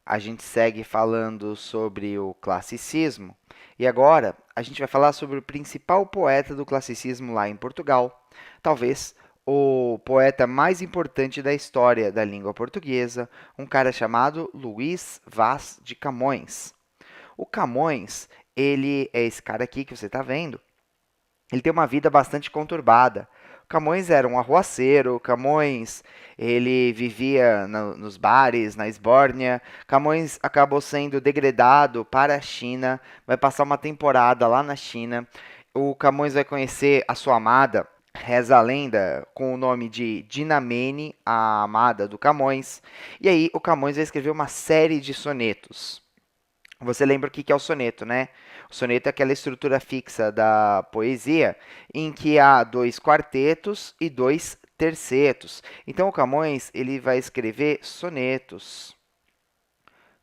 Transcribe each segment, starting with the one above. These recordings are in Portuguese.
A gente segue falando sobre o classicismo e agora a gente vai falar sobre o principal poeta do classicismo lá em Portugal, talvez o poeta mais importante da história da língua portuguesa, um cara chamado Luís Vaz de Camões. O Camões, ele é esse cara aqui que você está vendo. Ele tem uma vida bastante conturbada. Camões era um arruaceiro, Camões ele vivia nos bares, na esbórnia. Camões acabou sendo degradado para a China, vai passar uma temporada lá na China. O Camões vai conhecer a sua amada, reza a lenda, com o nome de Dinamene, a amada do Camões. E aí o Camões vai escrever uma série de sonetos. Você lembra o que é o soneto, né? O soneto é aquela estrutura fixa da poesia em que há dois quartetos e dois tercetos. Então, o Camões ele vai escrever sonetos.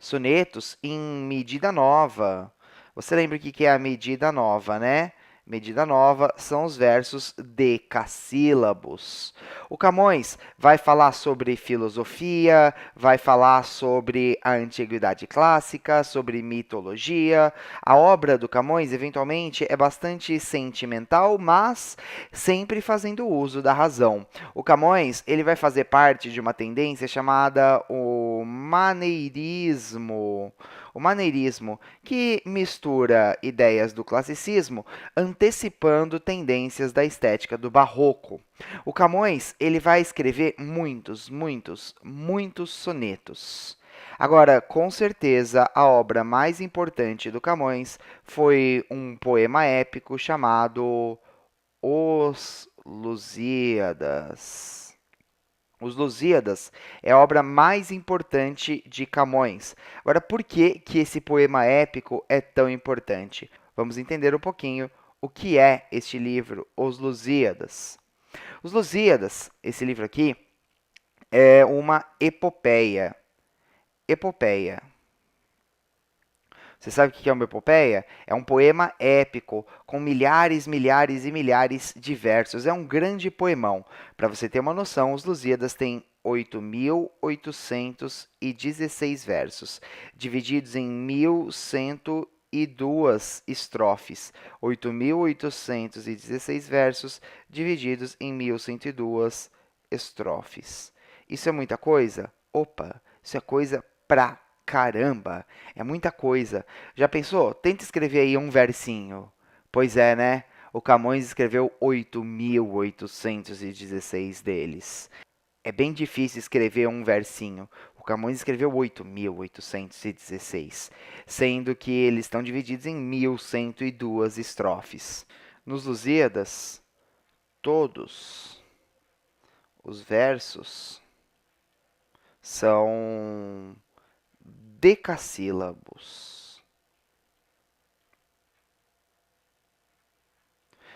Sonetos em medida nova. Você lembra o que é a medida nova, né? Medida nova são os versos decassílabos. O Camões vai falar sobre filosofia, vai falar sobre a antiguidade clássica, sobre mitologia. A obra do Camões, eventualmente, é bastante sentimental, mas sempre fazendo uso da razão. O Camões ele vai fazer parte de uma tendência chamada o maneirismo. O maneirismo, que mistura ideias do classicismo, antecipando tendências da estética do barroco. O Camões ele vai escrever muitos sonetos. Agora, com certeza, a obra mais importante do Camões foi um poema épico chamado Os Lusíadas. Os Lusíadas é a obra mais importante de Camões. Agora, por que, que esse poema épico é tão importante? Vamos entender um pouquinho o que é este livro, Os Lusíadas. Os Lusíadas, esse livro aqui, é uma epopeia. Epopeia. Você sabe o que é uma epopeia? É um poema épico, com milhares, milhares e milhares de versos. É um grande poemão. Para você ter uma noção, os Lusíadas têm 8.816 versos, divididos em 1.102 estrofes. 8.816 versos, divididos em 1.102 estrofes. Isso é muita coisa? Opa, isso é coisa pra caramba! É muita coisa. Já pensou? Tenta escrever aí um versinho. Pois é, né? O Camões escreveu 8.816 deles. É bem difícil escrever um versinho. O Camões escreveu 8.816, sendo que eles estão divididos em 1.102 estrofes. Nos Lusíadas, todos os versos são decassílabos.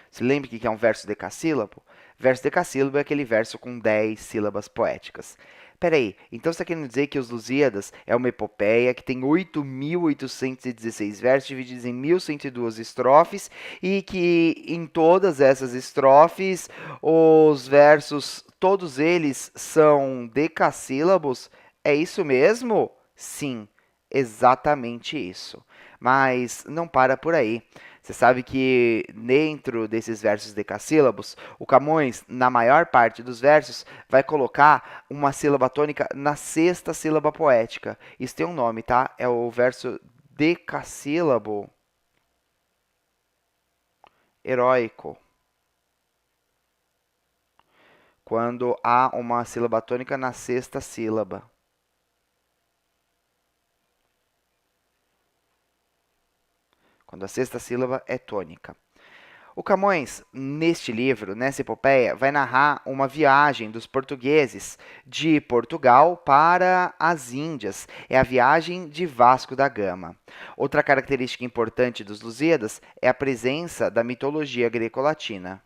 Se lembra o que é um verso decassílabo? Verso decassílabo é aquele verso com 10 sílabas poéticas. Peraí, então você está querendo dizer que os Lusíadas é uma epopeia que tem 8.816 versos divididos em 1.102 estrofes e que em todas essas estrofes os versos, todos eles são decassílabos? É isso mesmo? Sim, exatamente isso. Mas não para por aí. Você sabe que dentro desses versos decassílabos, o Camões, na maior parte dos versos, vai colocar uma sílaba tônica na sexta sílaba poética. Isso tem um nome, tá? É o verso decassílabo heróico. Quando há uma sílaba tônica na sexta sílaba. Quando a sexta sílaba é tônica. O Camões, neste livro, nessa epopeia, vai narrar uma viagem dos portugueses de Portugal para as Índias. É a viagem de Vasco da Gama. Outra característica importante dos Lusíadas é a presença da mitologia greco-latina.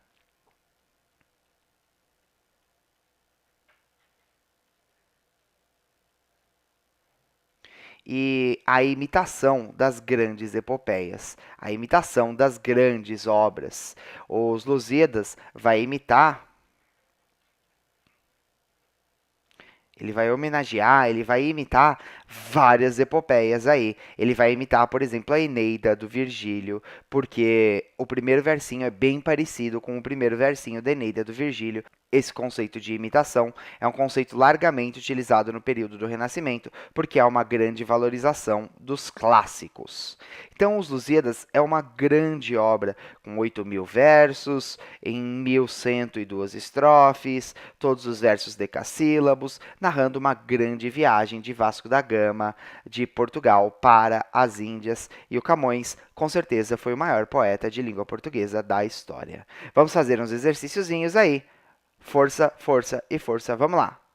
E a imitação das grandes epopeias, a imitação das grandes obras. Os Lusíadas vai imitar Ele vai homenagear, ele vai imitar várias epopeias aí. Ele vai imitar, por exemplo, a Eneida do Virgílio, porque o primeiro versinho é bem parecido com o primeiro versinho da Eneida do Virgílio. Esse conceito de imitação é um conceito largamente utilizado no período do Renascimento, porque há uma grande valorização dos clássicos. Então, Os Lusíadas é uma grande obra, com 8.000 versos, em 1.102 estrofes, todos os versos decassílabos, narrando uma grande viagem de Vasco da Gama, de Portugal para as Índias, e o Camões, com certeza, foi o maior poeta de língua portuguesa da história. Vamos fazer uns exercíciozinhos aí. Força, força e força. Vamos lá.